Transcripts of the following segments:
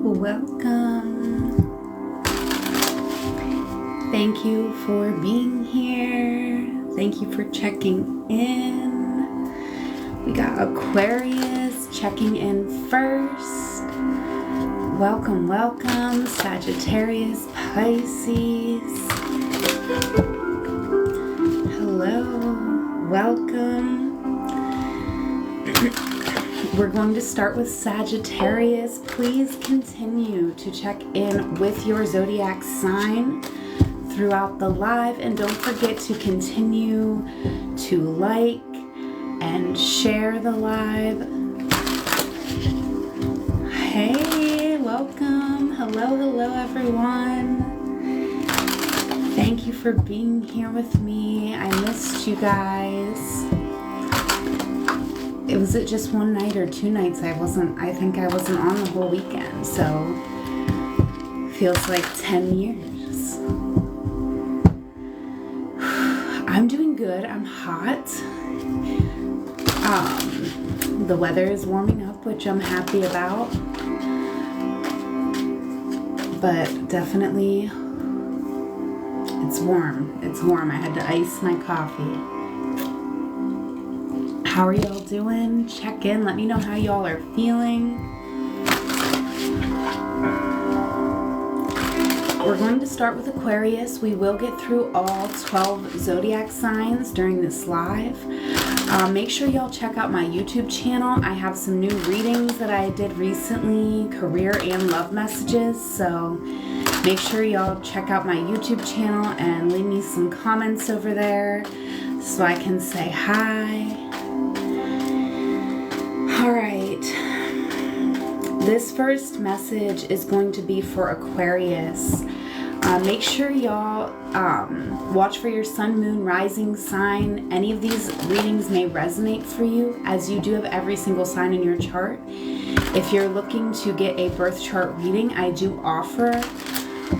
Welcome. Thank you for being here. Thank you for checking in. We got Aquarius checking in first. Welcome, welcome. Sagittarius, Pisces. Hello. Welcome. We're going to start with Sagittarius. Please continue to check in with your zodiac sign throughout the live, and don't forget to continue to like and share the live. Hey, welcome. Hello everyone. Thank you for being here with me. I missed you guys. Was it just one night or 2 nights? I think I wasn't on the whole weekend, so feels like 10 years. I'm doing good. I'm hot. The weather is warming up, which I'm happy about, but definitely it's warm. It's warm. I had to ice my coffee. How are y'all doing? Check in. Let me know how y'all are feeling. We're going to start with Aquarius. We will get through all 12 zodiac signs during this live. Make sure y'all check out my YouTube channel. I have some new readings that I did recently, career and love messages. So make sure y'all check out my YouTube channel and leave me some comments over there so I can say hi. Alright, this first message is going to be for Aquarius. Make sure y'all watch for your sun, moon, rising sign. Any of these readings may resonate for you, as you do have every single sign in your chart. If you're looking to get a birth chart reading, I do offer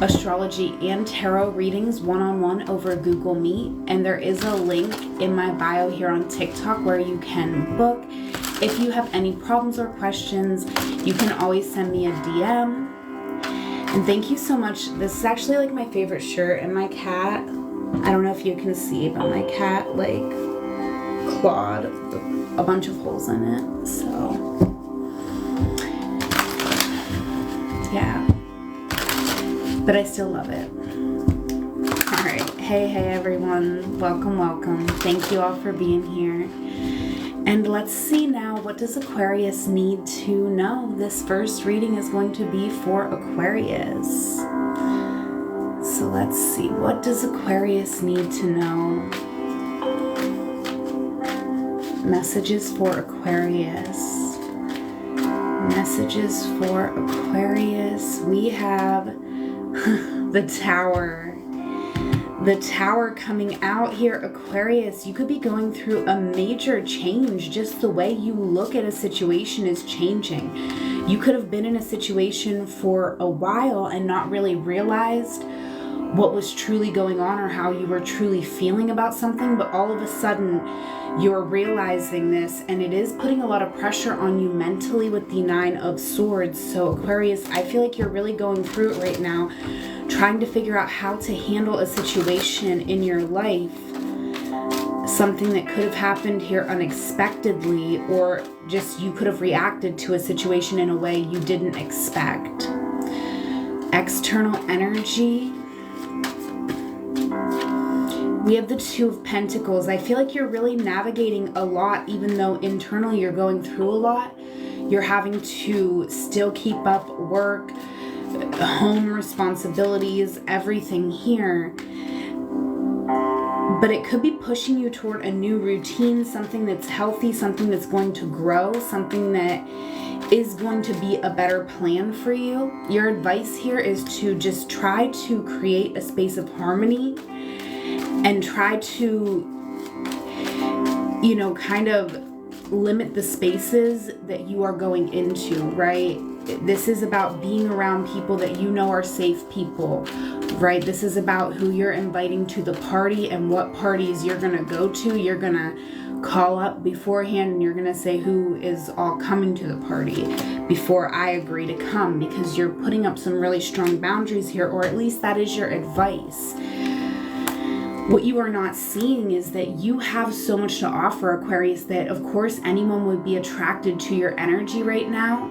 astrology and tarot readings one-on-one over Google Meet, and there is a link in my bio here on TikTok where you can book. If you have any problems or questions, you can always send me a DM. And thank you so much. This is actually like my favorite shirt, and my cat, I don't know if you can see, but my cat like clawed a bunch of holes in it. So yeah, but I still love it. All right. Hey everyone. Welcome. Thank you all for being here. And let's see now, what does Aquarius need to know? This first reading is going to be for Aquarius. So let's see, what does Aquarius need to know? Messages for Aquarius. Messages for Aquarius. We have the Tower. The Tower coming out here, Aquarius. You could be going through a major change. Just the way you look at a situation is changing. You could have been in a situation for a while and not really realized what was truly going on or how you were truly feeling about something, but all of a sudden you're realizing this, and it is putting a lot of pressure on you mentally with the 9 of Swords. So Aquarius, I feel like you're really going through it right now, trying to figure out how to handle a situation in your life, something that could have happened here unexpectedly, or just you could have reacted to a situation in a way you didn't expect. External energy. We have the 2 of Pentacles. I feel like you're really navigating a lot, even though internally you're going through a lot. You're having to still keep up work, home responsibilities, everything here. But it could be pushing you toward a new routine, something that's healthy, something that's going to grow, something that is going to be a better plan for you. Your advice here is to just try to create a space of harmony and try to, you know, kind of limit the spaces that you are going into, right? This is about being around people that you know are safe people, right? This is about who you're inviting to the party and what parties you're going to go to. You're going to call up beforehand and you're going to say who is all coming to the party before I agree to come, because you're putting up some really strong boundaries here, or at least that is your advice. What you are not seeing is that you have so much to offer, Aquarius, that of course anyone would be attracted to your energy right now.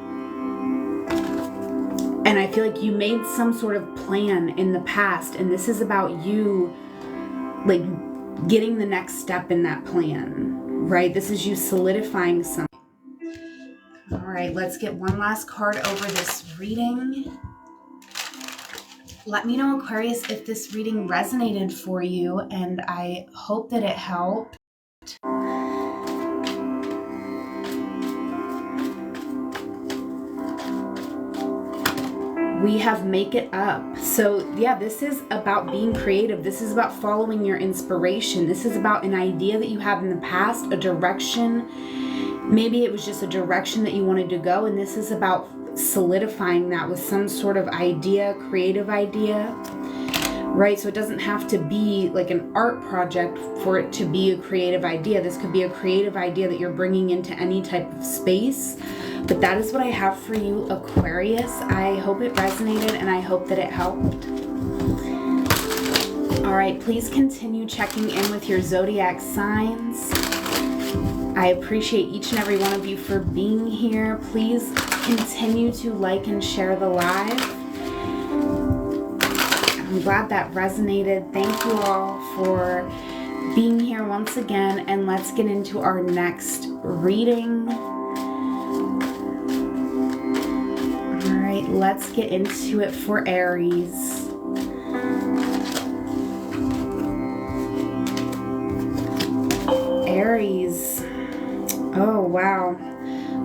And I feel like you made some sort of plan in the past, and this is about you like getting the next step in that plan, right? This is you solidifying something. All right, let's get one last card over this reading. Let me know, Aquarius, if this reading resonated for you, and I hope that it helped. We have make it up. So yeah, this is about being creative. This is about following your inspiration. This is about an idea that you had in the past, a direction. Maybe it was just a direction that you wanted to go, and this is about solidifying that with some sort of idea, creative idea, right? So it doesn't have to be like an art project for it to be a creative idea. This could be a creative idea that you're bringing into any type of space. But that is what I have for you, Aquarius. I hope it resonated and I hope that it helped. All right, please continue checking in with your zodiac signs. I appreciate each and every one of you for being here. Please continue to like and share the live. I'm glad that resonated. Thank you all for being here once again, and let's get into our next reading. All right, let's get into it for Aries. Aries. Oh, wow.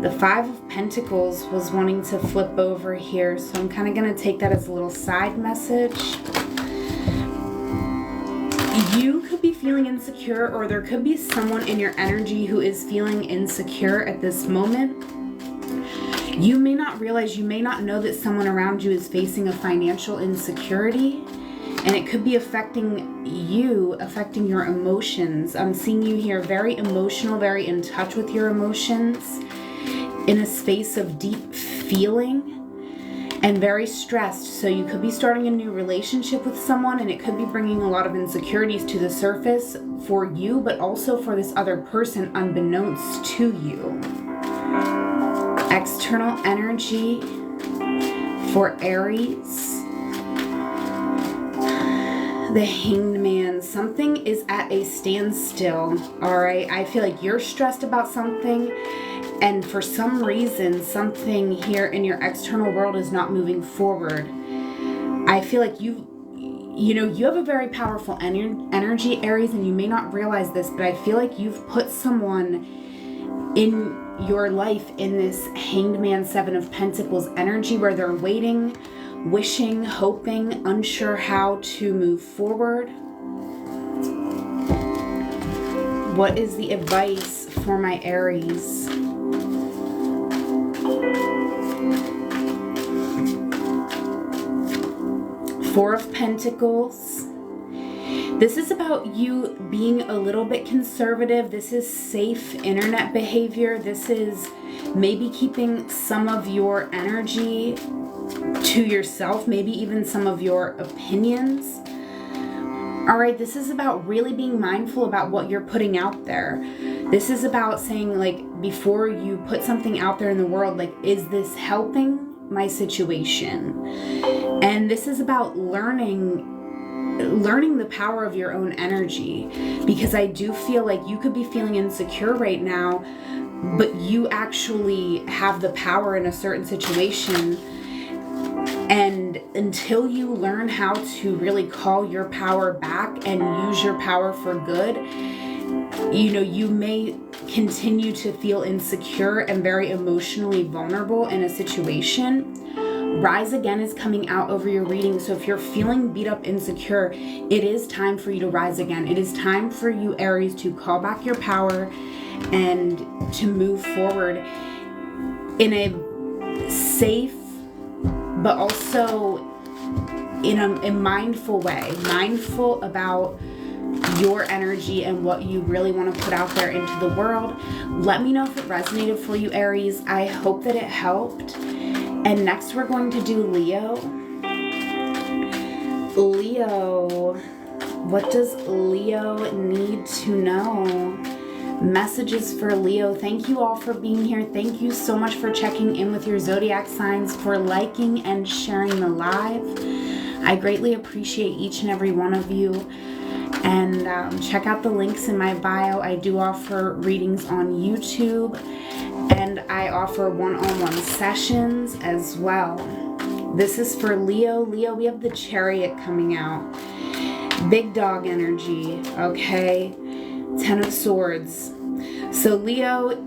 The Five of Pentacles was wanting to flip over here, so I'm kind of going to take that as a little side message. You could be feeling insecure, or there could be someone in your energy who is feeling insecure at this moment. You may not realize, you may not know that someone around you is facing a financial insecurity, and it could be affecting you, affecting your emotions. I'm seeing you here very emotional, very in touch with your emotions, in a space of deep feeling, and very stressed. So you could be starting a new relationship with someone, and it could be bringing a lot of insecurities to the surface for you, but also for this other person unbeknownst to you. External energy for Aries. The Hanged Man. Something is at a standstill, all right? I feel like you're stressed about something, and for some reason, something here in your external world is not moving forward. I feel like you have a very powerful energy, Aries, and you may not realize this, but I feel like you've put someone in your life in this Hanged Man, Seven of Pentacles energy, where they're waiting, wishing, hoping, unsure how to move forward. What is the advice for my Aries? Four of Pentacles. This is about you being a little bit conservative. This is safe internet behavior. This is maybe keeping some of your energy to yourself, maybe even some of your opinions. All right, this is about really being mindful about what you're putting out there. This is about saying, like, before you put something out there in the world, like, is this helping my situation? And this is about learning the power of your own energy, because I do feel like you could be feeling insecure right now, but you actually have the power in a certain situation. And until you learn how to really call your power back and use your power for good, you may continue to feel insecure and very emotionally vulnerable in a situation. Rise Again is coming out over your reading. So if you're feeling beat up, insecure, it is time for you to rise again. It is time for you, Aries, to call back your power and to move forward in a safe, but also in a mindful way. Mindful about your energy and what you really want to put out there into the world. Let me know if it resonated for you, Aries. I hope that it helped. And next we're going to do Leo. Leo, what does Leo need to know? Messages for Leo. Thank you all for being here. Thank you so much for checking in with your zodiac signs, for liking and sharing the live. I greatly appreciate each and every one of you. And check out the links in my bio. I do offer readings on YouTube, and I offer one-on-one sessions as well. This is for Leo. Leo, we have the Chariot coming out. Big dog energy, okay? 10 of Swords. So Leo,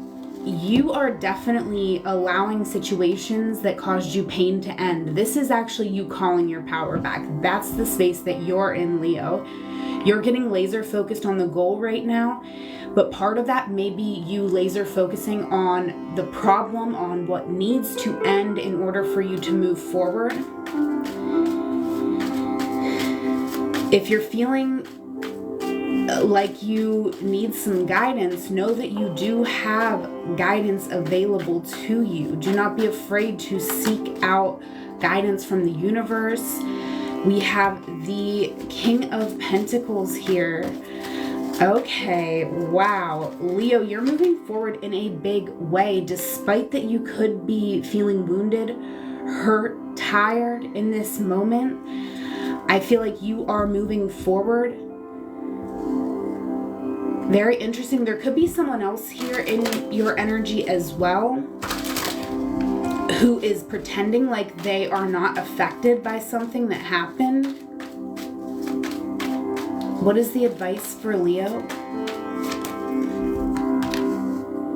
you are definitely allowing situations that caused you pain to end. This is actually you calling your power back. That's the space that you're in, Leo. You're getting laser focused on the goal right now, but part of that may be you laser focusing on the problem, on what needs to end in order for you to move forward. If you're feeling like you need some guidance, know that you do have guidance available to you. Do not be afraid to seek out guidance from the universe. We have the King of Pentacles here. Okay, wow. Leo, you're moving forward in a big way, despite that you could be feeling wounded, hurt, tired in this moment. I feel like you are moving forward. Very interesting. There could be someone else here in your energy as well who is pretending like they are not affected by something that happened. What is the advice for Leo?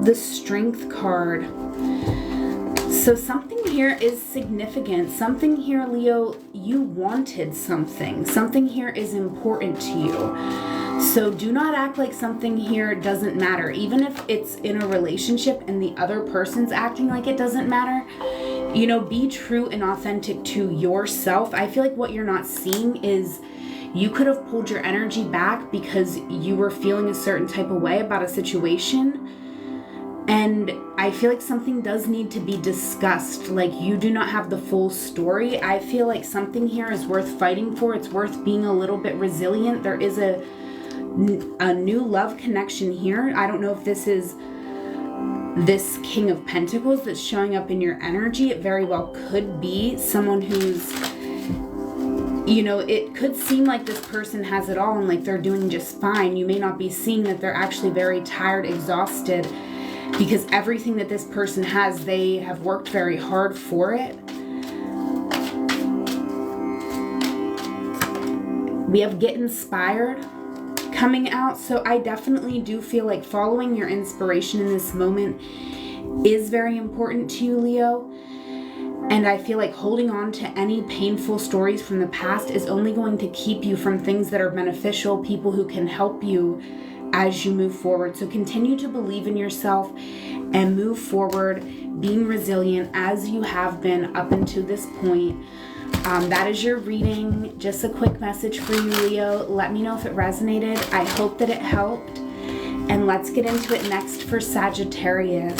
The Strength card. So something here is significant. Something here, Leo, you wanted something. Something here is important to you. So do not act like something here doesn't matter. Even if it's in a relationship and the other person's acting like it doesn't matter, you know, be true and authentic to yourself. I feel like what you're not seeing is you could have pulled your energy back because you were feeling a certain type of way about a situation. And I feel like something does need to be discussed. Like, you do not have the full story. I feel like something here is worth fighting for. It's worth being a little bit resilient. There is a new love connection here. I don't know if this is this King of Pentacles that's showing up in your energy. It very well could be someone who's, you know, it could seem like this person has it all and like they're doing just fine. You may not be seeing that they're actually very tired, exhausted, because everything that this person has, they have worked very hard for it. We have Get Inspired coming out. So I definitely do feel like following your inspiration in this moment is very important to you, Leo. And I feel like holding on to any painful stories from the past is only going to keep you from things that are beneficial, people who can help you as you move forward. So continue to believe in yourself and move forward, being resilient as you have been up until this point. That is your reading. Just a quick message for you, Leo. Let me know if it resonated. I hope that it helped. And let's get into it next for Sagittarius.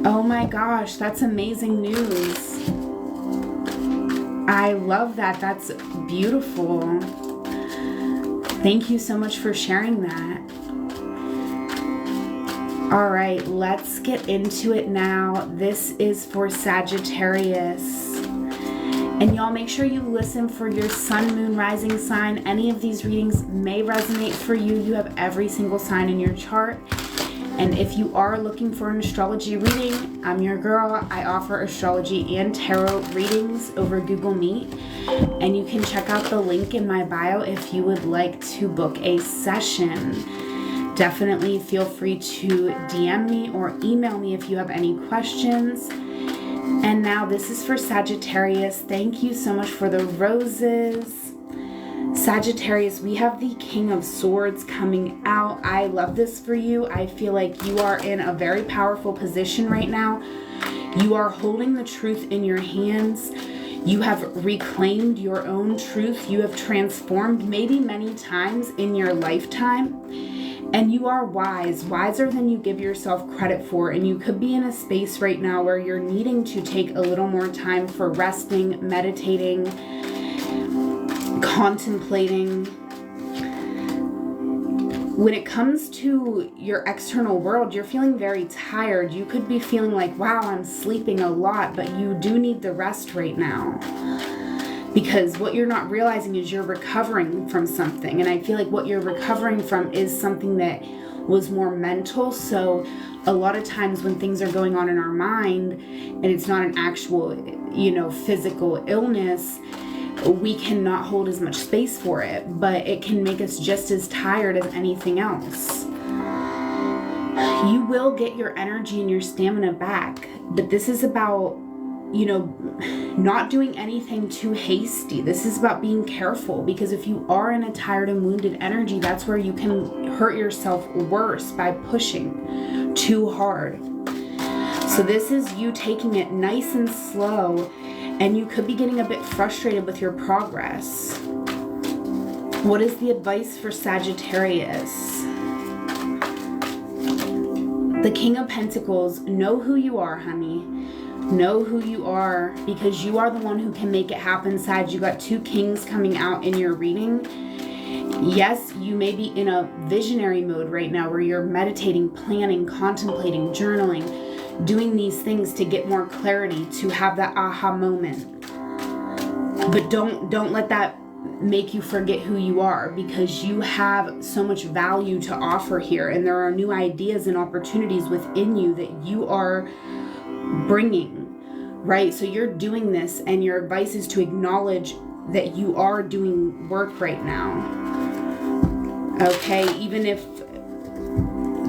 Oh my gosh, that's amazing news. I love that. That's beautiful. Thank you so much for sharing that. All right, let's get into it now. This is for Sagittarius. And y'all make sure you listen for your sun, moon, rising sign. Any of these readings may resonate for you. You have every single sign in your chart. And if you are looking for an astrology reading, I'm your girl. I offer astrology and tarot readings over Google Meet. And you can check out the link in my bio if you would like to book a session. Definitely feel free to DM me or email me if you have any questions. And now this is for Sagittarius. Thank you so much for the roses. Sagittarius, we have the King of Swords coming out. I love this for you. I feel like you are in a very powerful position right now. You are holding the truth in your hands. You have reclaimed your own truth. You have transformed maybe many times in your lifetime. And you are wise, wiser than you give yourself credit for. And you could be in a space right now where you're needing to take a little more time for resting, meditating, contemplating. When it comes to your external world, you're feeling very tired. You could be feeling like, wow, I'm sleeping a lot, but you do need the rest right now. Because what you're not realizing is you're recovering from something. And I feel like what you're recovering from is something that was more mental. So a lot of times when things are going on in our mind and it's not an actual, physical illness, we cannot hold as much space for it. But it can make us just as tired as anything else. You will get your energy and your stamina back. But this is about not doing anything too hasty. This is about being careful, because if you are in a tired and wounded energy, that's where you can hurt yourself worse by pushing too hard. So this is you taking it nice and slow, and you could be getting a bit frustrated with your progress. What is the advice for Sagittarius? The King of Pentacles. Know who you are, honey. Know who you are, because you are the one who can make it happen, Sag. You got 2 kings coming out in your reading. Yes, you may be in a visionary mode right now where you're meditating, planning, contemplating, journaling, doing these things to get more clarity, to have that aha moment. But don't let that make you forget who you are, because you have so much value to offer here, and there are new ideas and opportunities within you that you are bringing, right? So you're doing this, and your advice is to acknowledge that you are doing work right now. Okay, even if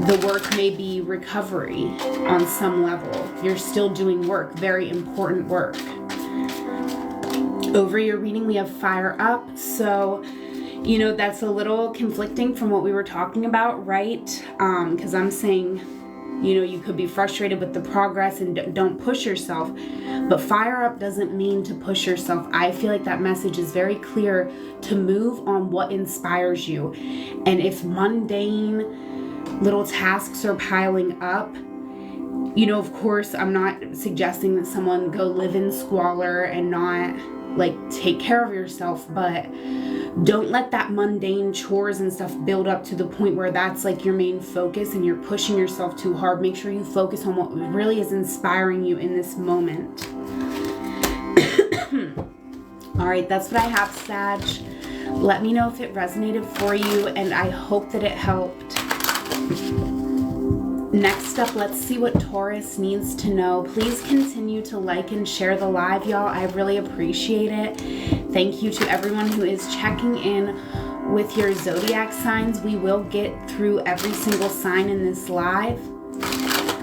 the work may be recovery on some level, you're still doing work, very important work. Over your reading, we have fire up. So, that's a little conflicting from what we were talking about, right? Because I'm saying, you could be frustrated with the progress and don't push yourself. But fire up doesn't mean to push yourself. I feel like that message is very clear, to move on what inspires you. And if mundane little tasks are piling up, of course, I'm not suggesting that someone go live in squalor and not take care of yourself, but don't let that mundane chores and stuff build up to the point where that's your main focus and you're pushing yourself too hard. Make sure you focus on what really is inspiring you in this moment. All right, that's what I have, Sag. Let me know if it resonated for you, and I hope that it helped. Next up, let's see what Taurus needs to know. Please continue to like and share the live, y'all. I really appreciate it. Thank you to everyone who is checking in with your zodiac signs. We will get through every single sign in this live.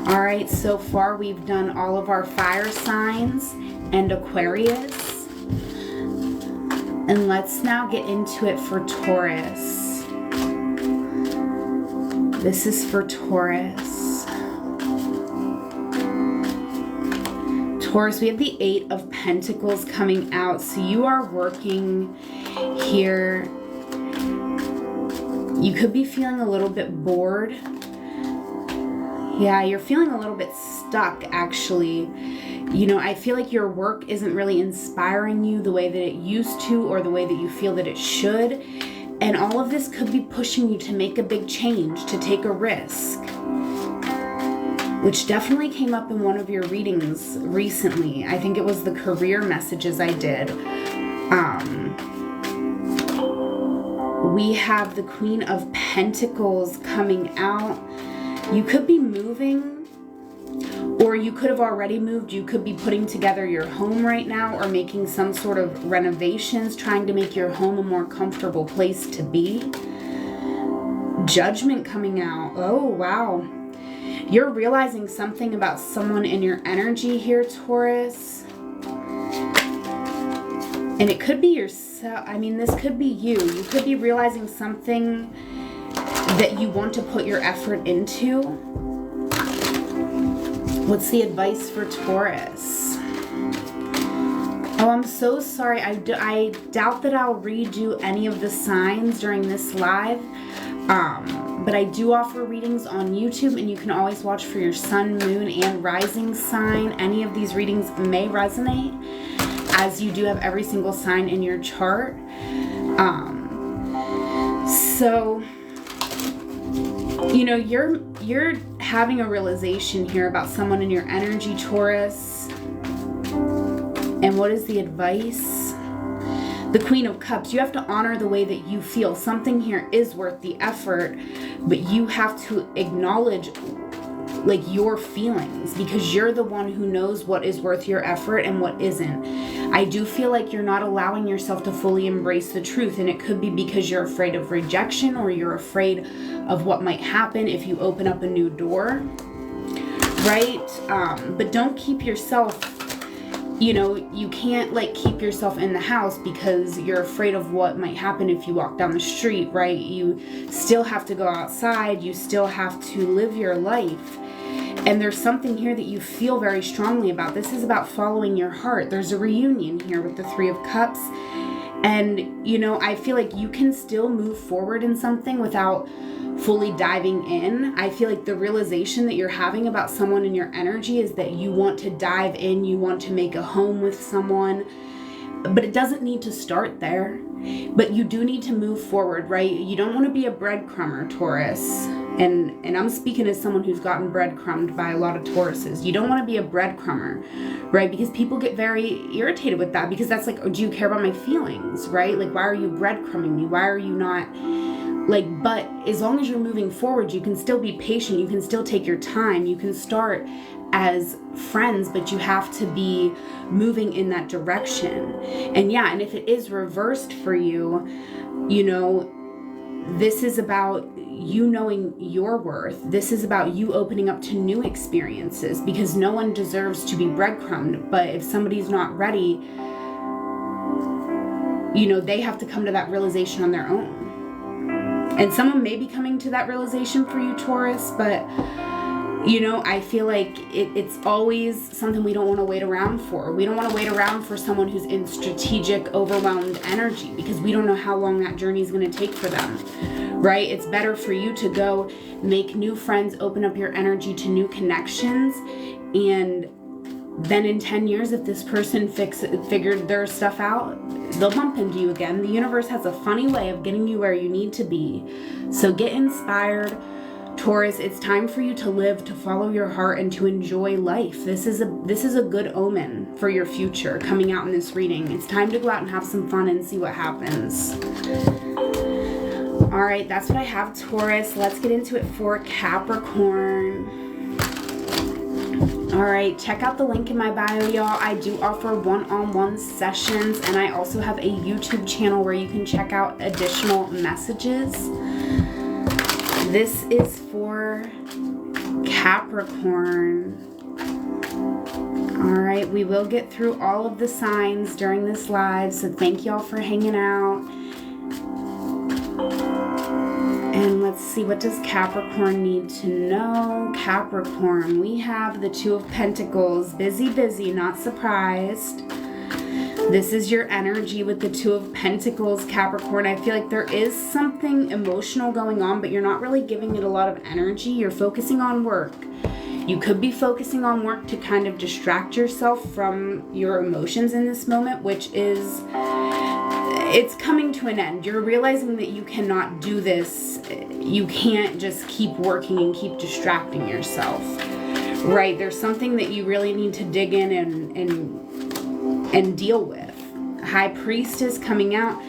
All right, so far we've done all of our fire signs and Aquarius. And let's now get into it for Taurus. This is for Taurus. Taurus, we have the 8 of Pentacles coming out. So you are working here. You could be feeling a little bit bored. Yeah, you're feeling a little bit stuck, actually. I feel like your work isn't really inspiring you the way that it used to, or the way that you feel that it should. And all of this could be pushing you to make a big change, to take a risk, which definitely came up in one of your readings recently. I think it was the career messages I did. We have the Queen of Pentacles coming out. You could be moving, or you could have already moved. You could be putting together your home right now, or making some sort of renovations, trying to make your home a more comfortable place to be. Judgment coming out. Oh, wow. You're realizing something about someone in your energy here, Taurus. And it could be yourself. This could be you. You could be realizing something that you want to put your effort into. What's the advice for Taurus? Oh, I'm so sorry. I doubt that I'll redo any of the signs during this live. But I do offer readings on YouTube, and you can always watch for your sun, moon, and rising sign. Any of these readings may resonate, as you do have every single sign in your chart. So, you know, you're having a realization here about someone in your energy, Taurus. And what is the advice? The Queen of Cups. You have to honor the way that you feel. Something here is worth the effort, but you have to acknowledge like your feelings, because you're the one who knows what is worth your effort and what isn't. I do feel like you're not allowing yourself to fully embrace the truth, and it could be because you're afraid of rejection, or you're afraid of what might happen if you open up a new door, right? But don't keep yourself, you know, you can't like keep yourself in the house because you're afraid of what might happen if you walk down the street, right? You still have to go outside. You still have to live your life. And there's something here that you feel very strongly about. This is about following your heart. There's a reunion here with the Three of Cups. And, you know, I feel like you can still move forward in something without fully diving in. I feel like the realization that you're having about someone in your energy is that you want to dive in, you want to make a home with someone, but it doesn't need to start there. But you do need to move forward, right? You don't want to be a breadcrumber, Taurus. And I'm speaking as someone who's gotten breadcrumbed by a lot of Tauruses. You don't want to be a breadcrumber, right? Because people get very irritated with that, because that's like, oh, do you care about my feelings, right? Like, why are you breadcrumbing me? Why are you not... Like, but as long as you're moving forward, you can still be patient. You can still take your time. You can start as friends, but you have to be moving in that direction. And yeah, and if it is reversed for you, you know, this is about you knowing your worth. This is about you opening up to new experiences, because no one deserves to be breadcrumbed. But if somebody's not ready, you know, they have to come to that realization on their own. And someone may be coming to that realization for you, Taurus, but, you know, I feel like it's always something we don't want to wait around for. We don't want to wait around for someone who's in strategic, overwhelmed energy, because we don't know how long that journey is going to take for them, right? It's better for you to go make new friends, open up your energy to new connections, and then in 10 years, if this person figured their stuff out, they'll bump into you again. The universe has a funny way of getting you where you need to be. So get inspired, Taurus. It's time for you to live, to follow your heart, and to enjoy life. This is a good omen for your future coming out in this reading. It's time to go out and have some fun and see what happens. All right, that's what I have, Taurus. Let's get into it for Capricorn. All right, check out the link in my bio, y'all. I do offer one-on-one sessions, and I also have a YouTube channel where you can check out additional messages. This is for Capricorn. All right, we will get through all of the signs during this live, so thank y'all for hanging out. And let's see, what does Capricorn need to know? Capricorn, we have the Two of Pentacles. Busy, busy, not surprised. This is your energy with the Two of Pentacles, Capricorn. I feel like there is something emotional going on, but you're not really giving it a lot of energy. You're focusing on work. You could be focusing on work to kind of distract yourself from your emotions in this moment, which is... it's coming to an end. You're realizing that you cannot do this. You can't just keep working and keep distracting yourself, right? There's something that you really need to dig in and deal with. High Priestess coming out.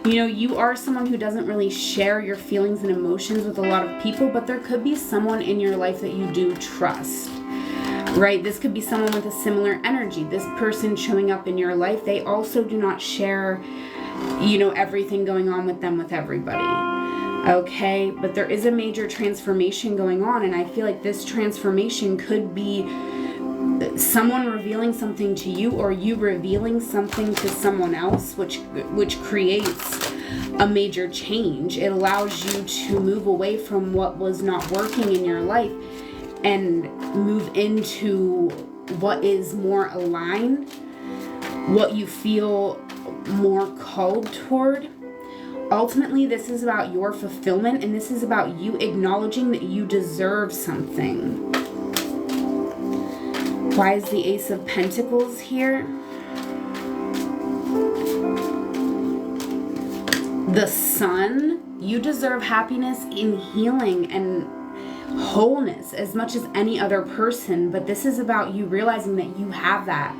You know, you are someone who doesn't really share your feelings and emotions with a lot of people, but there could be someone in your life that you do trust, right? This could be someone with a similar energy. This person showing up in your life, they also do not share, you know, everything going on with them with everybody, okay? But there is a major transformation going on, and I feel like this transformation could be someone revealing something to you, or you revealing something to someone else, which creates a major change. It allows you to move away from what was not working in your life and move into what is more aligned. what you feel more called toward. Ultimately, this is about your fulfillment, and this is about you acknowledging that you deserve something. Why is the Ace of Pentacles here? The Sun. You deserve happiness in healing and wholeness as much as any other person, but this is about you realizing that you have that.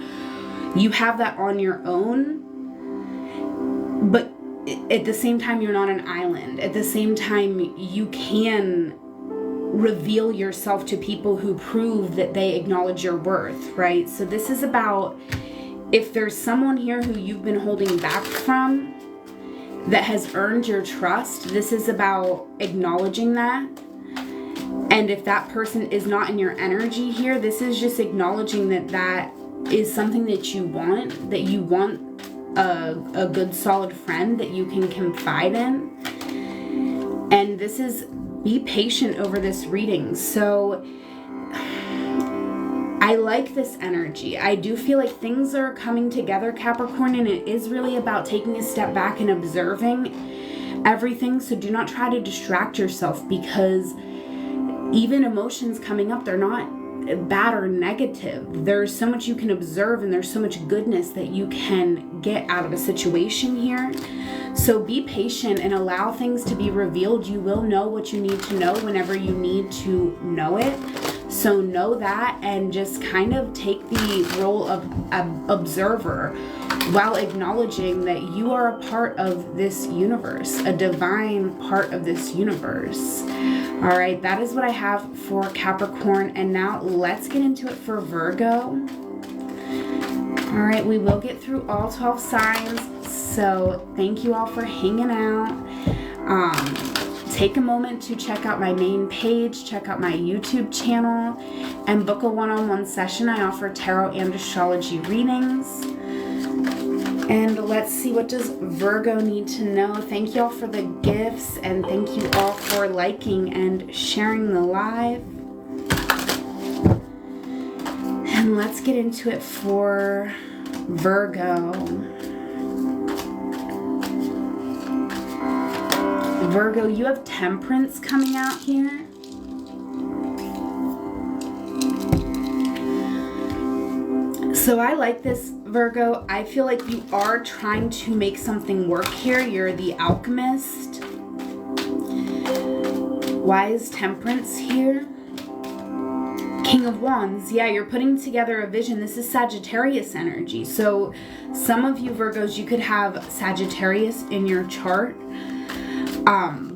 You have that on your own, but at the same time, you're not an island. At the same time, you can reveal yourself to people who prove that they acknowledge your worth, right? So this is about, if there's someone here who you've been holding back from that has earned your trust, this is about acknowledging that. And if that person is not in your energy here, this is just acknowledging that that is something that you want a good solid friend that you can confide in. And this is, be patient over this reading. So I like this energy. I do feel like things are coming together, Capricorn, and it is really about taking a step back and observing everything. So do not try to distract yourself, because even emotions coming up, they're not bad or negative. There's so much you can observe, and there's so much goodness that you can get out of a situation here. So be patient and allow things to be revealed. You will know what you need to know whenever you need to know it. So know that, and just kind of take the role of observer while acknowledging that you are a part of this universe, a divine part of this universe. All right, that is what I have for Capricorn. And now let's get into it for Virgo. All right, we will get through all 12 signs. So thank you all for hanging out. Take a moment to check out my main page, check out my YouTube channel, and book a one-on-one session. I offer tarot and astrology readings. And let's see, what does Virgo need to know? Thank you all for the gifts, and thank you all for liking and sharing the live. And let's get into it for Virgo. Virgo, you have Temperance coming out here. So I like this, Virgo. I feel like you are trying to make something work here. You're the alchemist. Why is Temperance here? King of Wands. Yeah, you're putting together a vision. This is Sagittarius energy. So some of you Virgos, you could have Sagittarius in your chart.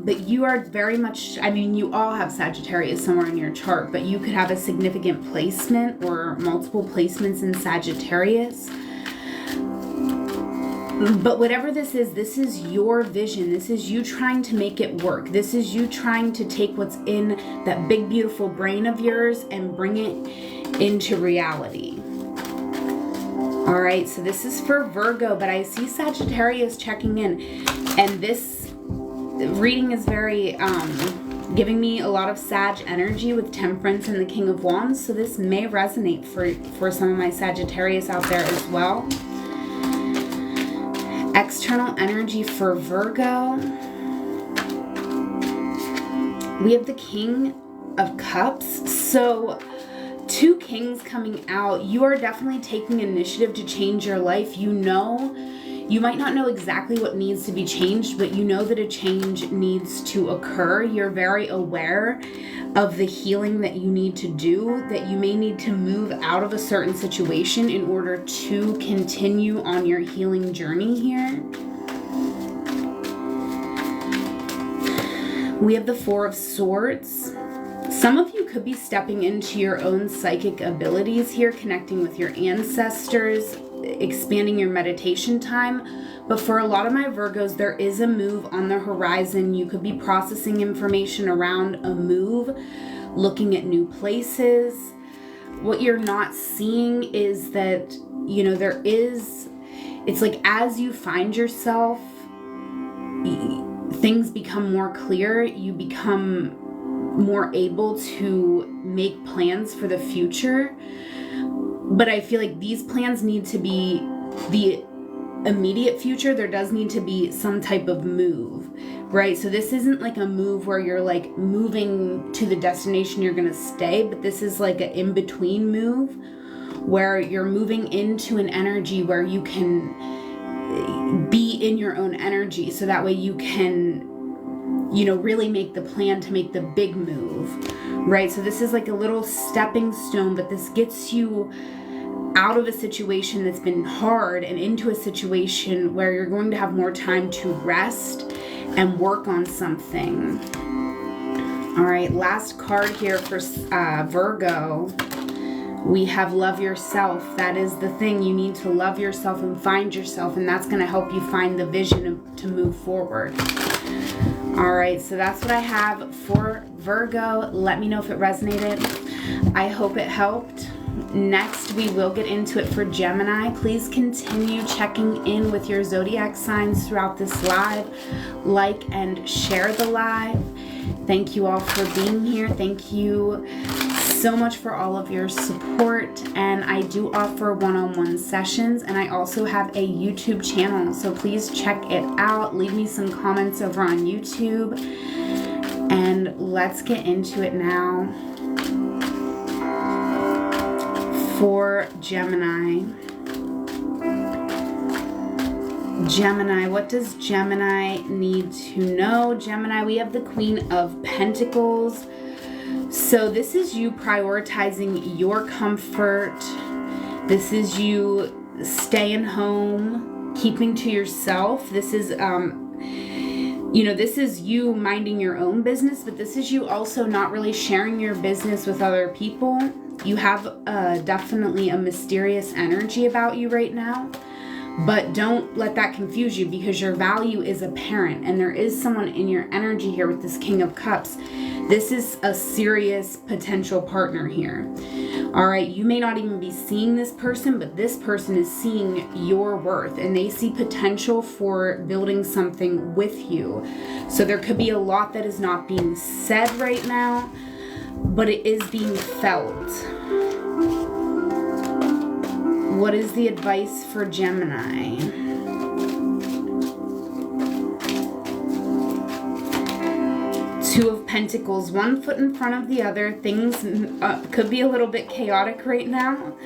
But you are very much, I mean, you all have Sagittarius somewhere in your chart, but you could have a significant placement or multiple placements in Sagittarius. But whatever this is your vision. This is you trying to make it work. This is you trying to take what's in that big, beautiful brain of yours and bring it into reality. All right, so this is for Virgo, but I see Sagittarius checking in, and this reading is very giving me a lot of Sag energy with Temperance and the King of Wands, so this may resonate for some of my Sagittarius out there as well. External energy for Virgo. We have the King of Cups. So 2 kings coming out. You are definitely taking initiative to change your life. You know, you might not know exactly what needs to be changed, but you know that a change needs to occur. You're very aware of the healing that you need to do, that you may need to move out of a certain situation in order to continue on your healing journey here. We have the 4 of Swords. Some of you could be stepping into your own psychic abilities here, connecting with your ancestors, expanding your meditation time. But for a lot of my Virgos, there is a move on the horizon. You could be processing information around a move, looking at new places. What you're not seeing is that, you know, there is, it's like as you find yourself, things become more clear. You become more able to make plans for the future. But I feel like these plans need to be the immediate future, there does need to be some type of move, right? So this isn't like a move where you're like moving to the destination you're gonna stay, but this is like an in-between move where you're moving into an energy where you can be in your own energy, so that way you can, you know, really make the plan to make the big move, right? So this is like a little stepping stone, but this gets you out of a situation that's been hard and into a situation where you're going to have more time to rest and work on something. All right, last card here for Virgo. We have love yourself. That is the thing. You need to love yourself and find yourself, and that's going to help you find the vision to move forward. All right, so that's what I have for Virgo. Let me know if it resonated. I hope it helped. Next, we will get into it for Gemini. Please continue checking in with your zodiac signs throughout this live. Like and share the live. Thank you all for being here. Thank you so much for all of your support. And I do offer one-on-one sessions, and I also have a YouTube channel, so please check it out. Leave me some comments over on YouTube, and let's get into it now. For Gemini. Gemini, what does Gemini need to know? Gemini, we have the Queen of Pentacles. So this is you prioritizing your comfort. This is you staying home, keeping to yourself. This is, you know, this is you minding your own business, but this is you also not really sharing your business with other people. You have definitely a mysterious energy about you right now, but don't let that confuse you, because your value is apparent, and there is someone in your energy here with this King of Cups. This is a serious potential partner here. All right, you may not even be seeing this person, but this person is seeing your worth, and they see potential for building something with you. So there could be a lot that is not being said right now, but it is being felt. What is the advice for Gemini? Two of Pentacles, one foot in front of the other. Things could be a little bit chaotic right now.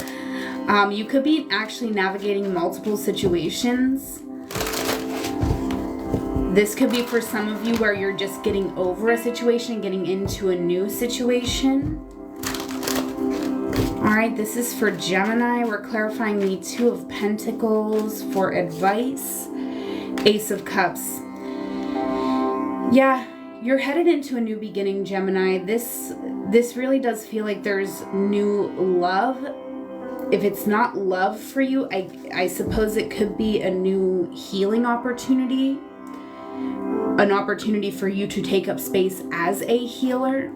You could be actually navigating multiple situations. This could be for some of you where you're just getting over a situation, getting into a new situation. All right, this is for Gemini. We're clarifying the Two of Pentacles for advice. Ace of Cups. Yeah, you're headed into a new beginning, Gemini. This really does feel like there's new love. If it's not love for you, I suppose it could be a new healing opportunity. An opportunity for you to take up space as a healer.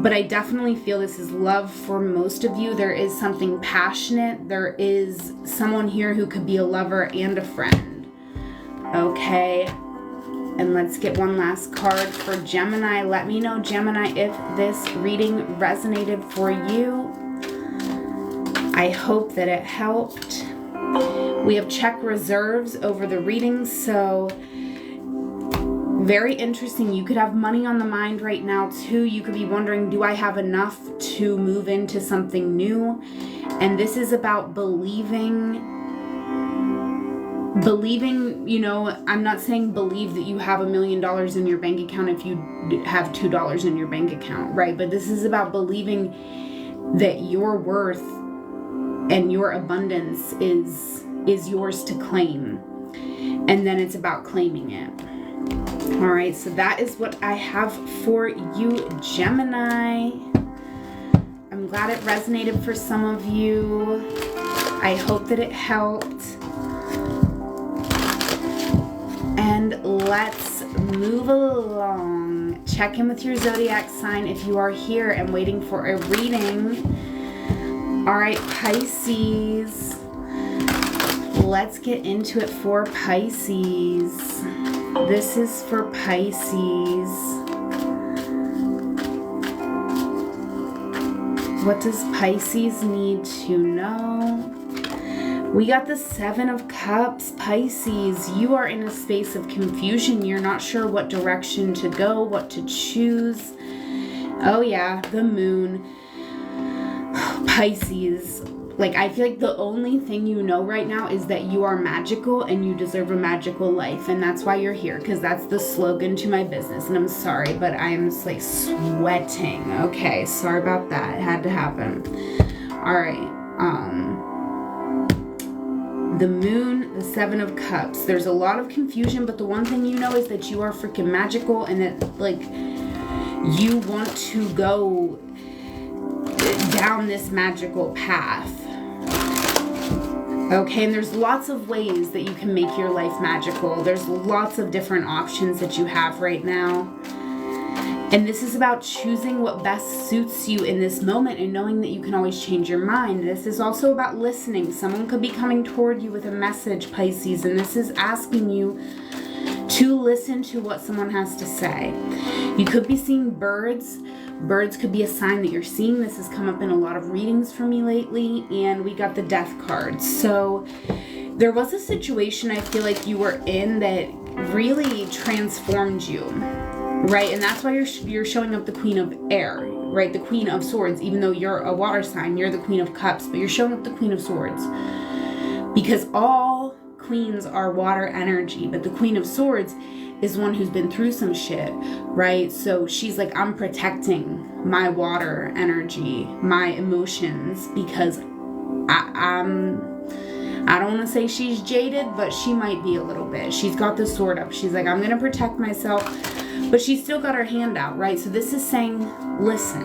But I definitely feel this is love for most of you. There is something passionate. There is someone here who could be a lover and a friend. Okay. And let's get one last card for Gemini. Let me know, Gemini, if this reading resonated for you. I hope that it helped. We have check reserves over the readings, so very interesting. You could have money on the mind right now too. You could be wondering, do I have enough to move into something new? And this is about believing, you know, I'm not saying believe that you have $1 million in your bank account if you have $2 in your bank account, right? But this is about believing that your worth and your abundance is yours to claim. And then it's about claiming it. All right, so that is what I have for you, Gemini. I'm glad it resonated for some of you. I hope that it helped. And let's move along. Check in with your zodiac sign if you are here and waiting for a reading. All right, Pisces. Let's get into it for Pisces. This is for Pisces. What does Pisces need to know? We got the Seven of Cups, Pisces. You are in a space of confusion. You're not sure what direction to go, what to choose. Oh yeah, the Moon. Pisces. Like, I feel like the only thing you know right now is that you are magical and you deserve a magical life. And that's why you're here, because that's the slogan to my business. And I'm sorry, but I'm just like sweating. Okay, sorry about that. It had to happen. All right. The Moon, the Seven of Cups. There's a lot of confusion, but the one thing you know is that you are freaking magical and that, like, you want to go down this magical path. Okay, and there's lots of ways that you can make your life magical. There's lots of different options that you have right now. And this is about choosing what best suits you in this moment and knowing that you can always change your mind. This is also about listening. Someone could be coming toward you with a message, Pisces, and this is asking you to listen to what someone has to say. You could be seeing birds. Birds could be a sign that you're seeing. This has come up in a lot of readings for me lately. And we got the Death card. So there was a situation I feel like you were in that really transformed you, right? And that's why you're showing up the Queen of Air, right? The Queen of Swords. Even though you're a water sign, you're the Queen of Cups, but you're showing up the Queen of Swords. Because all queens are water energy, but the Queen of Swords is one who's been through some shit, right? So she's like, I'm protecting my water energy, my emotions, because I don't want to say she's jaded, but she might be a little bit. She's got the sword up. She's like, I'm going to protect myself, but she's still got her hand out, right? So this is saying, listen,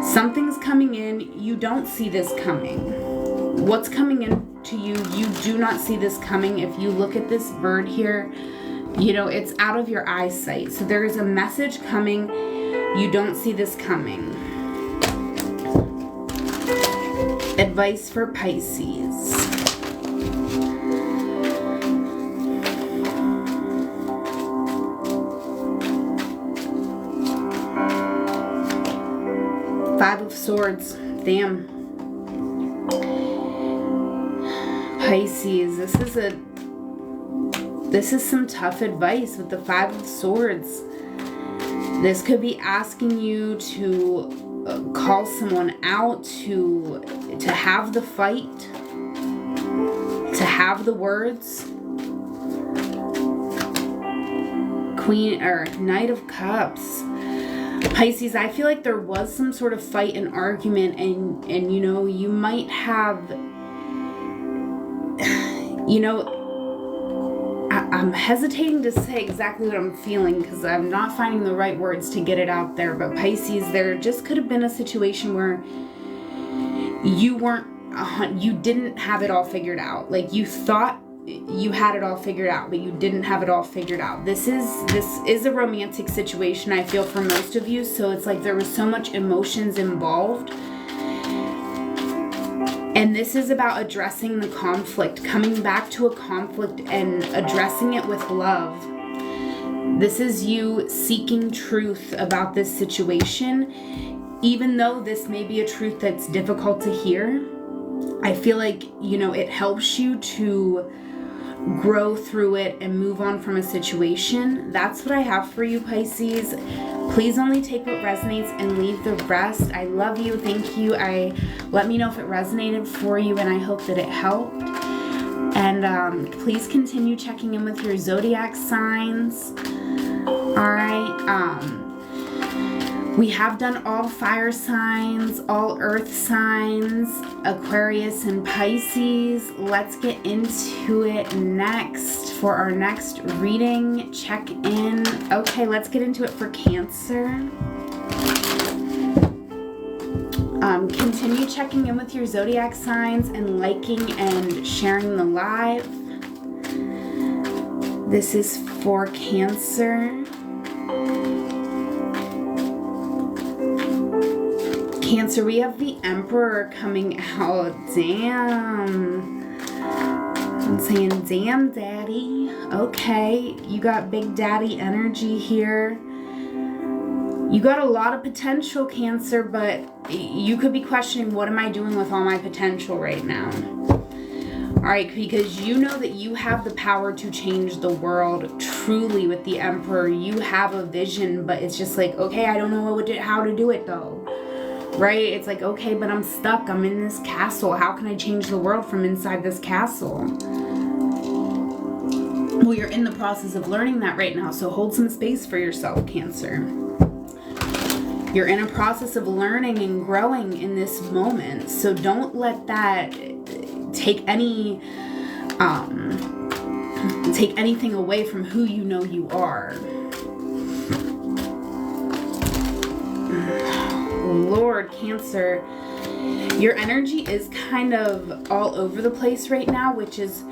something's coming in. You don't see this coming. What's coming in to you, you do not see this coming. If you look at this bird here, you know, it's out of your eyesight. So there is a message coming. You don't see this coming. Advice for Pisces. Five of Swords. Damn. Pisces, this is some tough advice with the Five of Swords. This could be asking you to call someone out, to have the fight, to have the words. Queen or Knight of Cups. Pisces, I feel like there was some sort of fight and argument, and you know, you might have, you know, I'm hesitating to say exactly what I'm feeling because I'm not finding the right words to get it out there. But Pisces, there just could have been a situation where you didn't have it all figured out. Like, you thought you had it all figured out, but you didn't have it all figured out. This is a romantic situation, I feel, for most of you. So it's like there was so much emotions involved. And this is about addressing the conflict, coming back to a conflict and addressing it with love. This is you seeking truth about this situation. Even though this may be a truth that's difficult to hear, I feel like, you know, it helps you to grow through it and move on from a situation. That's what I have for you, Pisces. Please only take what resonates and leave the rest. I love you. Thank you. Let me know if it resonated for you, and I hope that it helped. And please continue checking in with your zodiac signs. All right. We have done all fire signs, all earth signs, Aquarius and Pisces. Let's get into it next for our next reading. Check in. Okay, let's get into it for Cancer. Continue checking in with your zodiac signs and liking and sharing the live. This is for Cancer. Cancer, we have the Emperor coming out. Damn. I'm saying, damn, Daddy. Okay, you got Big Daddy energy here. You got a lot of potential, Cancer, but you could be questioning, what am I doing with all my potential right now? right, because you know that you have the power to change the world truly with the Emperor. You have a vision, but it's just like, okay, I don't know how to do it though. Right? It's like, okay, but I'm stuck. I'm in this castle. How can I change the world from inside this castle? Well, you're in the process of learning that right now, so hold some space for yourself, Cancer. You're in a process of learning and growing in this moment, so don't let that take anything away from who you know you are. Lord, Cancer, your energy is kind of all over the place right now, which is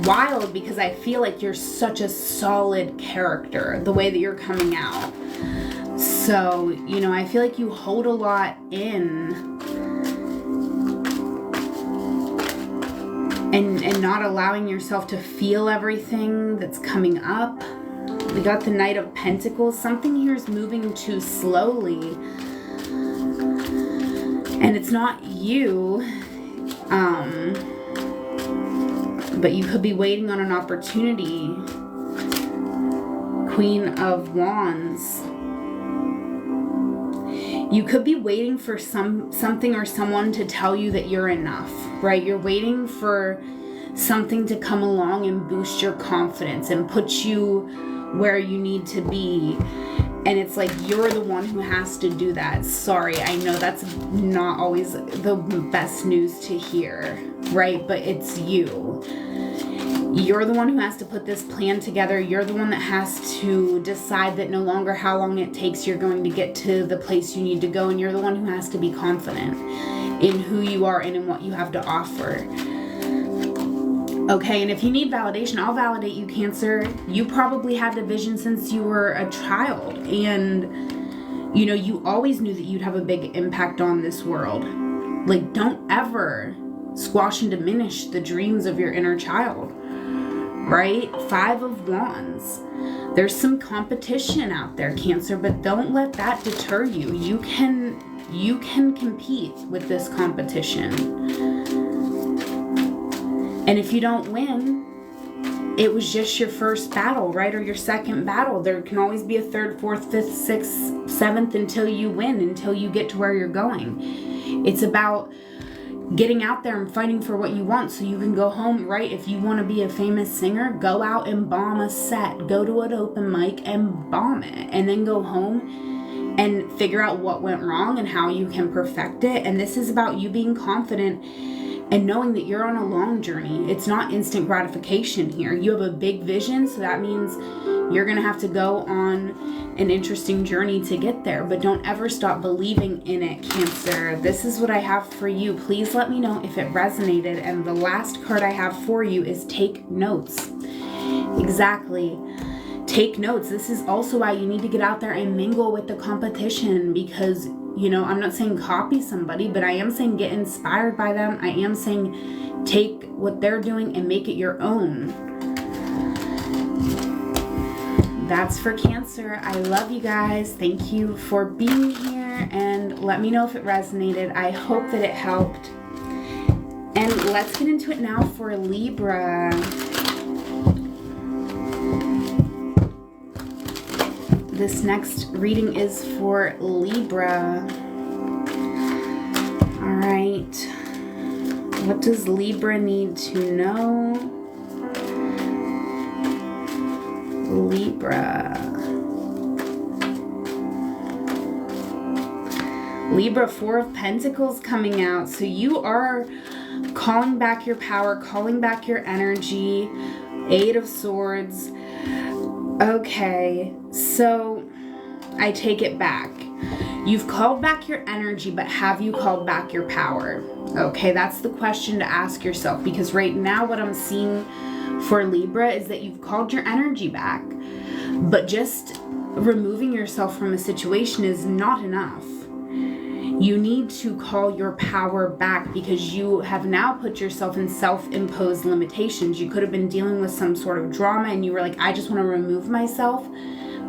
wild because I feel like you're such a solid character, the way that you're coming out. So, you know, I feel like you hold a lot in and not allowing yourself to feel everything that's coming up. We got the Knight of Pentacles. Something here is moving too slowly. And it's not you, but you could be waiting on an opportunity. Queen of Wands. You could be waiting for something or someone to tell you that you're enough, right? You're waiting for something to come along and boost your confidence and put you where you need to be. And it's like you're the one who has to do that. Sorry, I know that's not always the best news to hear, right? But it's you. You're the one who has to put this plan together. You're the one that has to decide that no longer how long it takes, you're going to get to the place you need to go. And you're the one who has to be confident in who you are and in what you have to offer. Okay, and if you need validation, I'll validate you, Cancer. You probably had the vision since you were a child. And, you know, you always knew that you'd have a big impact on this world. Like, don't ever squash and diminish the dreams of your inner child. Right? 5 of Wands. There's some competition out there, Cancer, but don't let that deter you. You can compete with this competition. And if you don't win, it was just your first battle, right? Or your second battle. There can always be a 3rd, 4th, 5th, 6th, 7th until you win, until you get to where you're going. It's about getting out there and fighting for what you want so you can go home, right? If you want to be a famous singer, go out and bomb a set. Go to an open mic and bomb it. And then go home and figure out what went wrong and how you can perfect it. And this is about you being confident and knowing that you're on a long journey. It's not instant gratification here. You have a big vision, so that means you're going to have to go on an interesting journey to get there. But don't ever stop believing in it, Cancer. This is what I have for you. Please let me know if it resonated. And the last card I have for you is take notes. Exactly. Take notes. This is also why you need to get out there and mingle with the competition, because you know, I'm not saying copy somebody, but I am saying get inspired by them. I am saying take what they're doing and make it your own. That's for Cancer. I love you guys. Thank you for being here, and let me know if it resonated. I hope that it helped. And let's get into it now for Libra. This next reading is for Libra. All right. What does Libra need to know? Libra. Libra, 4 of Pentacles coming out. So you are calling back your power, calling back your energy. 8 of Swords. Okay, so I take it back. You've called back your energy, but have you called back your power? Okay, that's the question to ask yourself, because right now what I'm seeing for Libra is that you've called your energy back, but just removing yourself from a situation is not enough. You need to call your power back, because you have now put yourself in self-imposed limitations. You could have been dealing with some sort of drama and you were like, I just want to remove myself.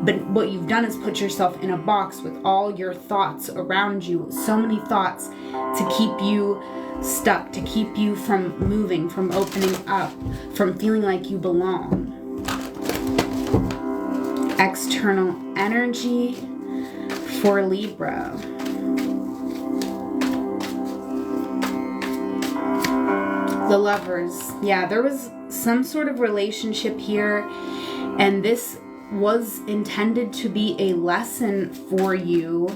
But what you've done is put yourself in a box with all your thoughts around you, so many thoughts to keep you stuck, to keep you from moving, from opening up, from feeling like you belong. External energy for Libra. The Lovers. Yeah, there was some sort of relationship here, and this was intended to be a lesson for you.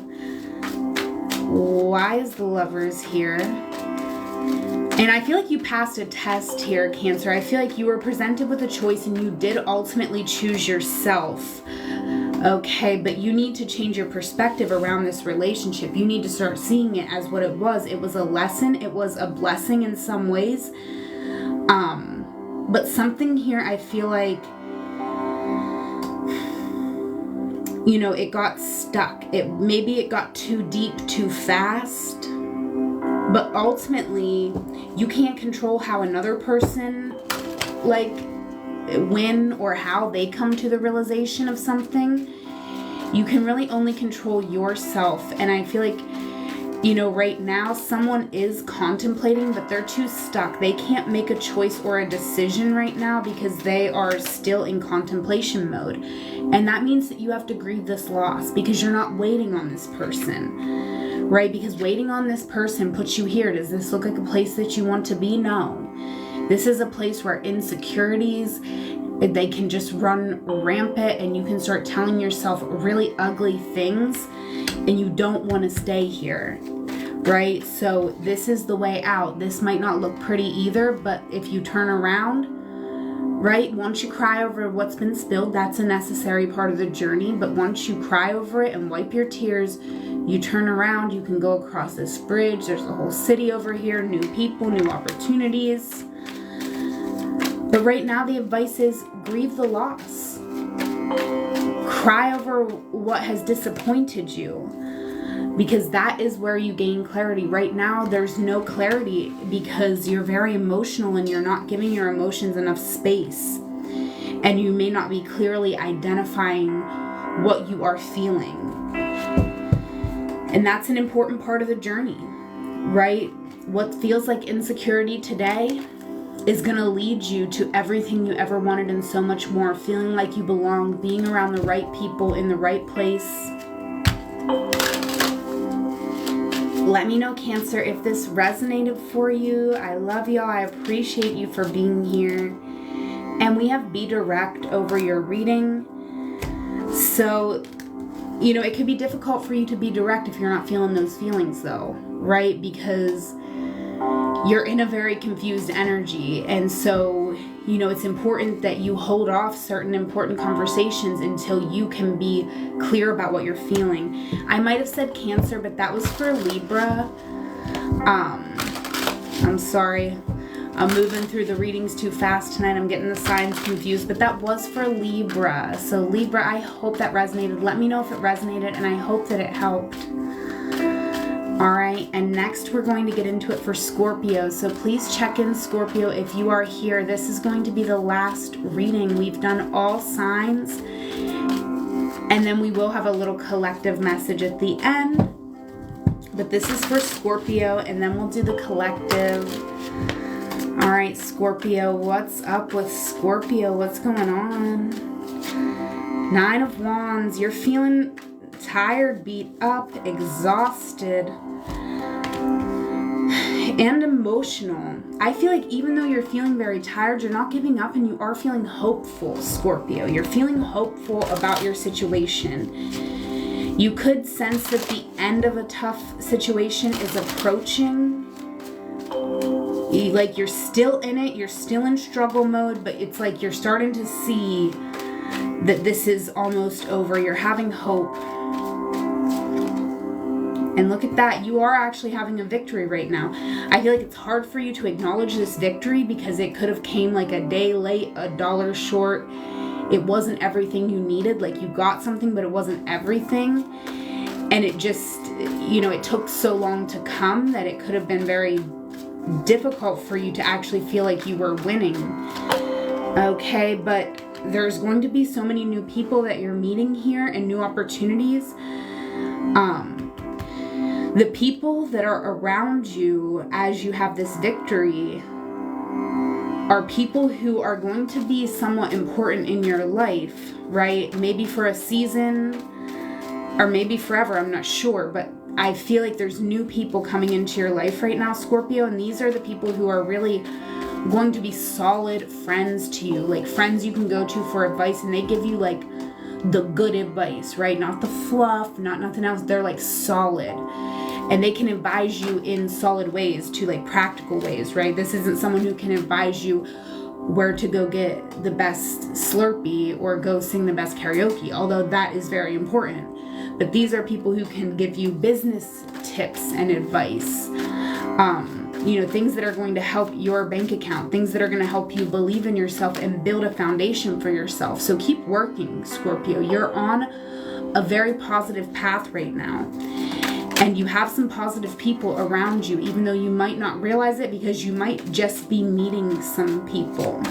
Why is the Lovers here? And I feel like you passed a test here, Cancer. I feel like you were presented with a choice and you did ultimately choose yourself. Okay, but you need to change your perspective around this relationship. You need to start seeing it as what it was. It was a lesson. It was a blessing in some ways. But something here, I feel like, you know, it got stuck. Maybe it got too deep too fast. But ultimately, you can't control how another person, like, when or how they come to the realization of something. You can really only control yourself. And I feel like, you know, right now someone is contemplating, but they're too stuck. They can't make a choice or a decision right now because they are still in contemplation mode. And that means that you have to grieve this loss because you're not waiting on this person, right? Because waiting on this person puts you here. Does this look like a place that you want to be? No. This is a place where insecurities, they can just run rampant, and you can start telling yourself really ugly things, and you don't want to stay here, right? So this is the way out. This might not look pretty either, but if you turn around, right, once you cry over what's been spilled, that's a necessary part of the journey. But once you cry over it and wipe your tears, you turn around, you can go across this bridge. There's a whole city over here, new people, new opportunities. But right now the advice is grieve the loss. Cry over what has disappointed you, because that is where you gain clarity. Right now there's no clarity because you're very emotional and you're not giving your emotions enough space. And you may not be clearly identifying what you are feeling. And that's an important part of the journey, right? What feels like insecurity today is going to lead you to everything you ever wanted and so much more. Feeling like you belong, being around the right people in the right place. Let me know, Cancer, if this resonated for you. I love y'all. I appreciate you for being here. And we have Be Direct over your reading. So, you know, it could be difficult for you to be direct if you're not feeling those feelings though, right? Because you're in a very confused energy. And so, you know, it's important that you hold off certain important conversations until you can be clear about what you're feeling. I might have said Cancer, but that was for Libra. I'm sorry. I'm moving through the readings too fast tonight. I'm getting the signs confused, but that was for Libra. So Libra, I hope that resonated. Let me know if it resonated, and I hope that it helped. All right, and next we're going to get into it for Scorpio. So please check in, Scorpio, if you are here. This is going to be the last reading. We've done all signs, and then we will have a little collective message at the end. But this is for Scorpio, and then we'll do the collective. All right, Scorpio, what's up with Scorpio? What's going on? 9 of Wands. You're feeling tired, beat up, exhausted, and emotional. I feel like even though you're feeling very tired, you're not giving up, and you are feeling hopeful, Scorpio. You're feeling hopeful about your situation. You could sense that the end of a tough situation is approaching. Like you're still in it, you're still in struggle mode, but it's like you're starting to see that this is almost over. You're having hope. And look at that, you are actually having a victory right now. I feel like it's hard for you to acknowledge this victory because it could have came like a day late, $1 short. It wasn't everything you needed. Like you got something, but it wasn't everything. And it just, you know, it took so long to come that it could have been very difficult for you to actually feel like you were winning. Okay, but there's going to be so many new people that you're meeting here and new opportunities. The people that are around you as you have this victory are people who are going to be somewhat important in your life, right? Maybe for a season or maybe forever, I'm not sure, but I feel like there's new people coming into your life right now, Scorpio, and these are the people who are really going to be solid friends to you, like friends you can go to for advice, and they give you like the good advice, right? Not the fluff, not nothing else. They're like solid, and they can advise you in solid ways, to like practical ways, right? This isn't someone who can advise you where to go get the best Slurpee or go sing the best karaoke, although that is very important. But these are people who can give you business tips and advice, you know, things that are going to help your bank account, things that are going to help you believe in yourself and build a foundation for yourself. So keep working, Scorpio. You're on a very positive path right now. And you have some positive people around you, even though you might not realize it, because you might just be meeting some people.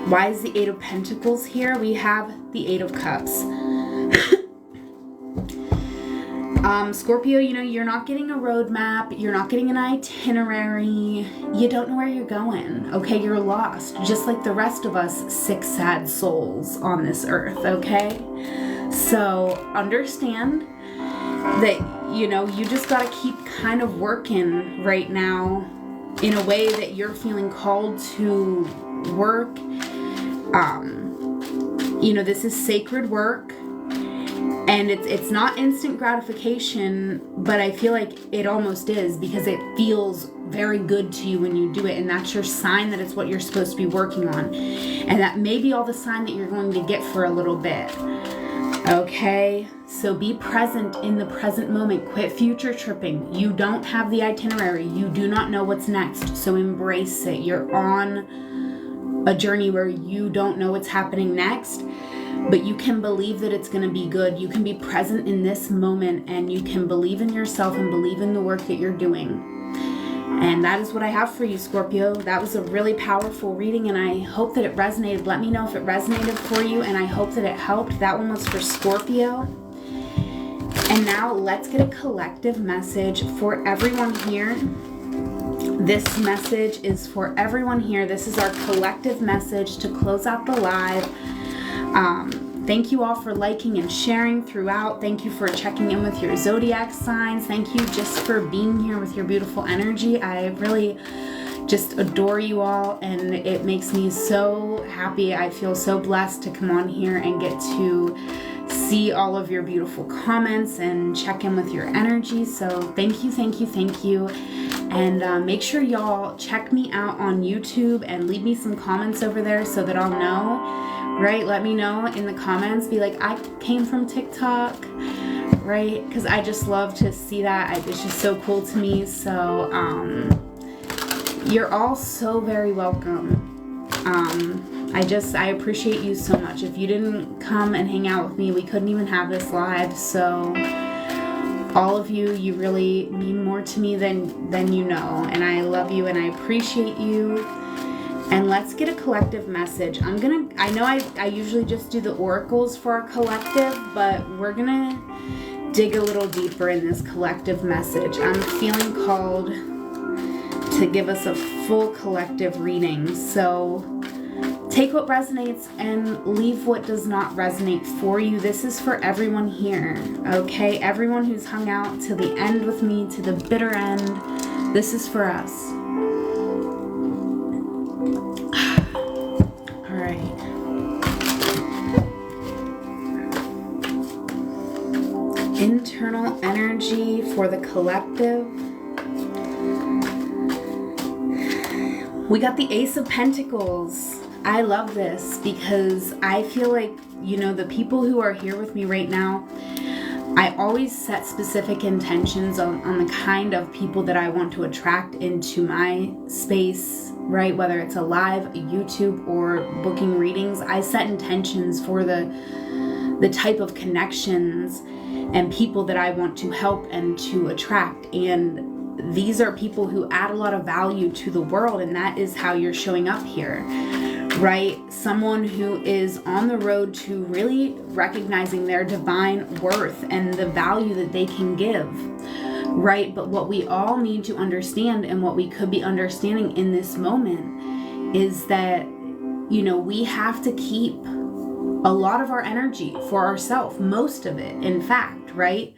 Why is the Eight of Pentacles here? We have the Eight of Cups. Scorpio, you know, you're not getting a roadmap. You're not getting an itinerary. You don't know where you're going. Okay, you're lost. Just like the rest of us sick, sad souls on this earth. Okay? So understand that, you know, you just got to keep kind of working right now in a way that you're feeling called to work. You know, this is sacred work, and it's not instant gratification, but I feel like it almost is, because it feels very good to you when you do it, and that's your sign that it's what you're supposed to be working on, and that may be all the sign that you're going to get for a little bit. Okay, so be present in the present moment. Quit future tripping. You don't have the itinerary. You do not know what's next, so embrace it. You're on a journey where you don't know what's happening next, but you can believe that it's going to be good. You can be present in this moment, and you can believe in yourself and believe in the work that you're doing. And that is what I have for you, Scorpio. That was a really powerful reading, and I hope that it resonated. Let me know if it resonated for you, and I hope that it helped. That one was for Scorpio. And now let's get a collective message for everyone here. This message is for everyone here. This is our collective message to close out the live. Thank you all for liking and sharing throughout. Thank you for checking in with your zodiac signs. Thank you just for being here with your beautiful energy. I really just adore you all, and it makes me so happy. I feel so blessed to come on here and get to see all of your beautiful comments and check in with your energy. So thank you, thank you, thank you. And make sure y'all check me out on YouTube and leave me some comments over there so that I'll know, right? Let me know in the comments. Be like, I came from TikTok, right? Because I just love to see that. It's just so cool to me. So you're all so very welcome. I appreciate you so much. If you didn't come and hang out with me, we couldn't even have this live. So all of you, you really mean more to me than you know. And I love you and I appreciate you. And let's get a collective message. I know I usually just do the oracles for our collective, but we're gonna dig a little deeper in this collective message. I'm feeling called to give us a full collective reading. So take what resonates and leave what does not resonate for you. This is for everyone here, okay? Everyone who's hung out to the end with me, to the bitter end. This is for us. All right. Internal energy for the collective. We got the Ace of Pentacles. I love this because I feel like, you know, the people who are here with me right now, I always set specific intentions on the kind of people that I want to attract into my space, right? Whether it's a live, a YouTube, or booking readings, I set intentions for the type of connections and people that I want to help and to attract. And these are people who add a lot of value to the world, and that is how you're showing up here. right? Someone who is on the road to really recognizing their divine worth and the value that they can give, right? But what we all need to understand, and what we could be understanding in this moment, is that, you know, we have to keep a lot of our energy for ourselves, most of it, in fact, right?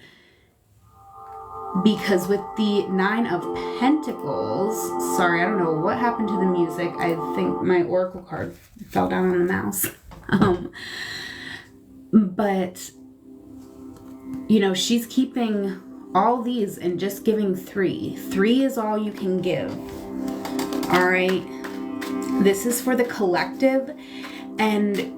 Because with the Nine of Pentacles, sorry, I don't know what happened to the music. I think my oracle card fell down on the mouse. But, you know, she's keeping all these and just giving 3. 3 is all you can give. All right. This is for the collective. And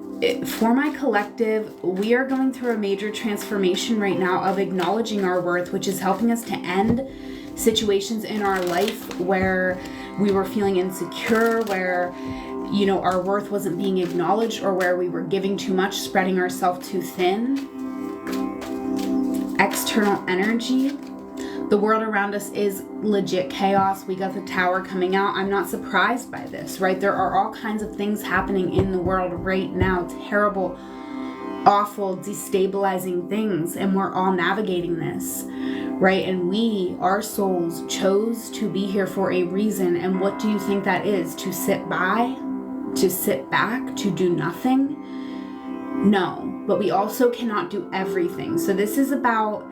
for my collective, we are going through a major transformation right now of acknowledging our worth, which is helping us to end situations in our life where we were feeling insecure, where, you know, our worth wasn't being acknowledged, or where we were giving too much, spreading ourselves too thin. External energy. The world around us is legit chaos. We got the Tower coming out. I'm not surprised by this, right? There are all kinds of things happening in the world right now. Terrible, awful, destabilizing things. And we're all navigating this, right? And we, our souls, chose to be here for a reason. And what do you think that is? To sit by? To sit back? To do nothing? No. But we also cannot do everything. So this is about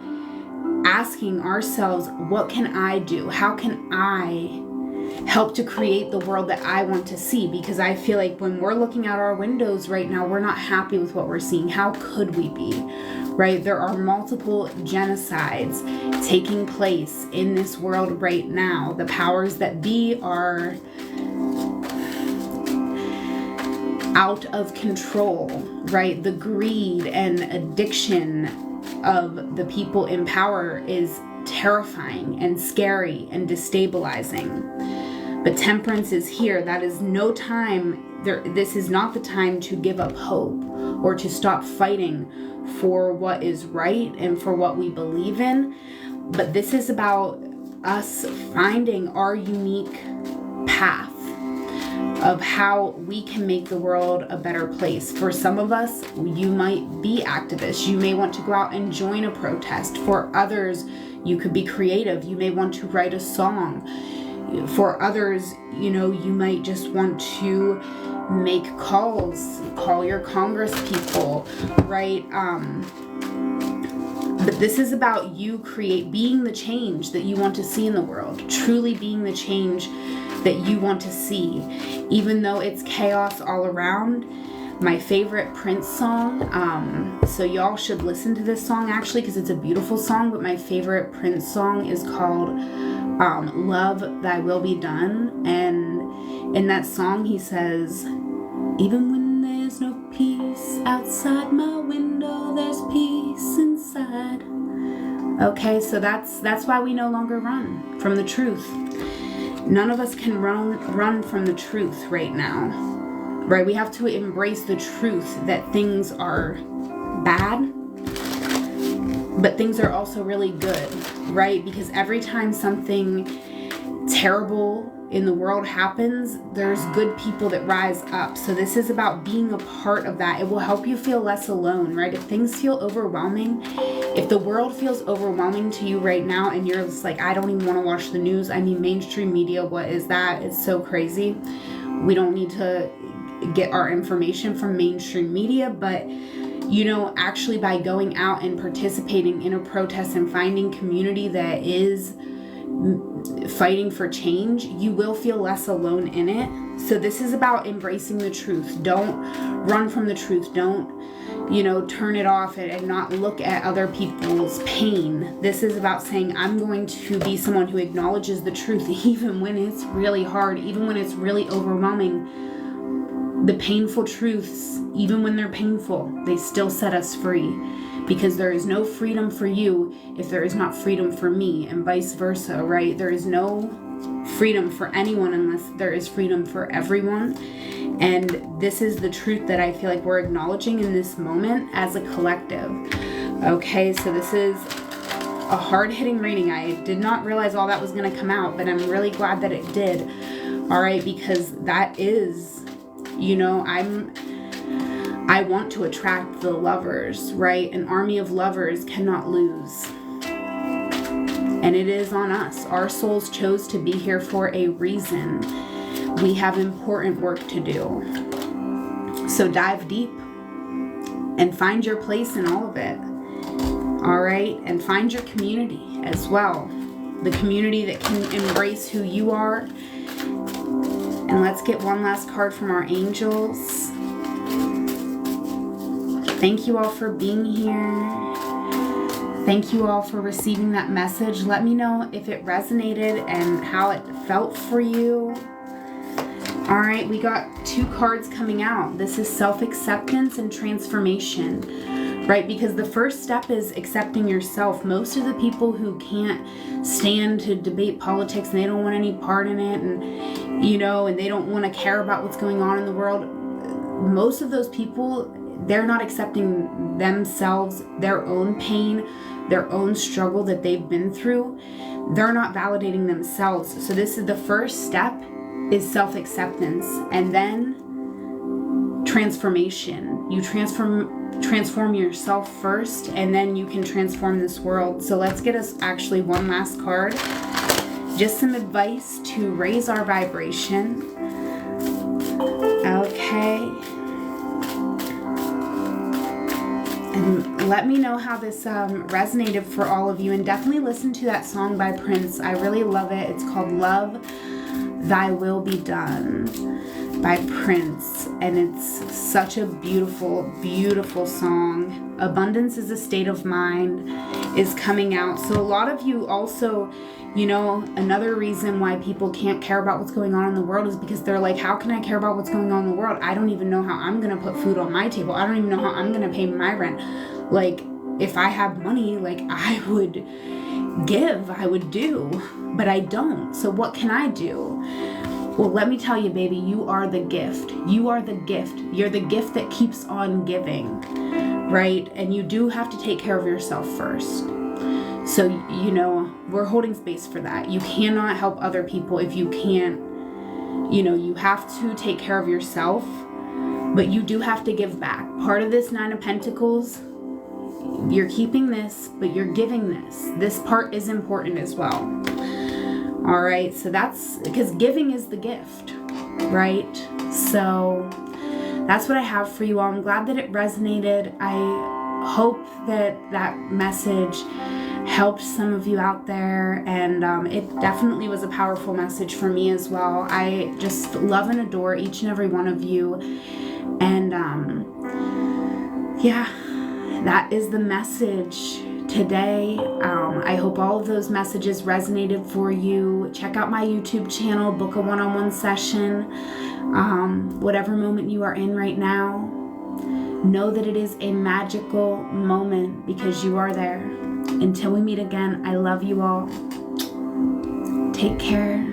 asking ourselves, what can I do? How can I help to create the world that I want to see? Because I feel like when we're looking out our windows right now, we're not happy with what we're seeing. How could we be? Right? There are multiple genocides taking place in this world right now. The powers that be are out of control, right? The greed and addiction of the people in power is terrifying and scary and destabilizing. But temperance is here. That is no time. This is not the time to give up hope or to stop fighting for what is right and for what we believe in. But this is about us finding our unique path of how we can make the world a better place. For some of us, you might be activists. You may want to go out and join a protest. For others, you could be creative. You may want to write a song. For others, you know, you might just want to make calls, call your Congress people, right? But this is about you being the change that you want to see in the world, truly being the change that you want to see, even though it's chaos all around. My favorite Prince song, so y'all should listen to this song actually, because it's a beautiful song, but my favorite Prince song is called Love Thy Will Be Done. And in that song he says, even when there's no peace outside my window, there's peace inside. Okay, so that's why we no longer run from the truth. None of us can run from the truth right now, right? We have to embrace the truth that things are bad, but things are also really good, right? Because every time something terrible in the world happens, there's good people that rise up. So this is about being a part of that. It will help you feel less alone, right? If things feel overwhelming, if the world feels overwhelming to you right now and you're just like, I don't even want to watch the news. I mean, mainstream media, what is that? It's so crazy. We don't need to get our information from mainstream media, but you know, actually by going out and participating in a protest and finding community that is fighting for change, you will feel less alone in it. So this is about embracing the truth. Don't run from the truth. Don't, you know, turn it off and not look at other people's pain. This is about saying, I'm going to be someone who acknowledges the truth, even when it's really hard, even when it's really overwhelming. The painful truths, even when they're painful, they still set us free. Because there is no freedom for you if there is not freedom for me, and vice versa, right? There is no freedom for anyone unless there is freedom for everyone. And this is the truth that I feel like we're acknowledging in this moment as a collective. Okay, so this is a hard-hitting reading. I did not realize all that was going to come out, but I'm really glad that it did. All right, because that is You know, I want to attract the lovers, right? An army of lovers cannot lose. And it is on us. Our souls chose to be here for a reason. We have important work to do. So dive deep and find your place in all of it. All right? And find your community as well. The community that can embrace who you are. And let's get one last card from our angels. Thank you all for being here. Thank you all for receiving that message. Let me know if it resonated and how it felt for you. All right, we got 2 cards coming out. This is self-acceptance and transformation, right? Because the first step is accepting yourself. Most of the people who can't stand to debate politics and they don't want any part in it, and you know, and they don't want to care about what's going on in the world, most of those people, they're not accepting themselves, their own pain, their own struggle that they've been through. They're not validating themselves. So this is the first step, is self-acceptance, and then transformation. You transform yourself first, and then you can transform this world. So let's get us actually one last card. Just some advice to raise our vibration. Okay. And let me know how this resonated for all of you. And definitely listen to that song by Prince. I really love it. It's called Love Thy Will Be Done by Prince. And it's such a beautiful, beautiful song. Abundance is a State of Mind is coming out. So a lot of you also, you know, another reason why people can't care about what's going on in the world is because they're like, how can I care about what's going on in the world? I don't even know how I'm going to put food on my table. I don't even know how I'm going to pay my rent. Like, if I had money, like, I would give, I would do, but I don't. So what can I do? Well, let me tell you, baby, you are the gift. You are the gift. You're the gift that keeps on giving, right? And you do have to take care of yourself first. So, you know, we're holding space for that. You cannot help other people if you can't, you know, you have to take care of yourself, but you do have to give back. Part of this 9 of Pentacles, you're keeping this, but you're giving this. This part is important as well. All right, so that's because giving is the gift, right? So that's what I have for you all. I'm glad that it resonated. I hope that that message helped some of you out there, and it definitely was a powerful message for me as well. I just love and adore each and every one of you, and yeah, that is the message today. I hope all of those messages resonated for you. Check out my YouTube channel, book a one-on-one session, whatever moment you are in right now. Know that it is a magical moment because you are there. Until we meet again, I love you all. Take care.